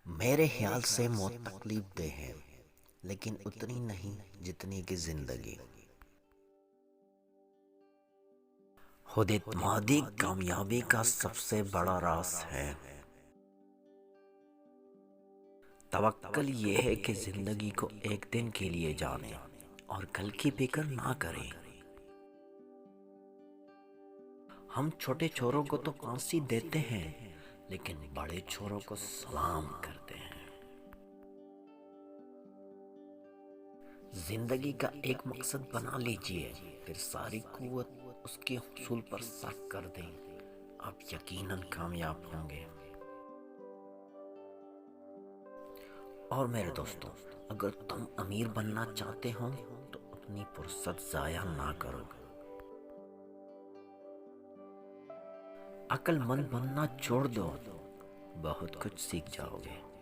میرے خیال سے موت تکلیف دہ ہے، لیکن اتنی نہیں جتنی کہ زندگی۔ خود اعتمادی کامیابی کا سب سے بڑا راز ہے۔ توکل یہ ہے کہ زندگی کو ایک دن کے لیے جانیں اور کل کی فکر نہ کریں۔ ہم چھوٹے چھوروں کو تو پھانسی دیتے ہیں، لیکن بڑے چھوروں کو سلام کرتے ہیں۔ زندگی کا ایک مقصد بنا لیجئے، پھر ساری قوت اس کے حصول پر صرف کر دیں، آپ یقیناً کامیاب ہوں گے۔ اور میرے دوستوں، اگر تم امیر بننا چاہتے ہو تو اپنی فرصت ضائع نہ کرو۔ عقل مند بننا چھوڑ دو، بہت کچھ سیکھ جاؤ گے۔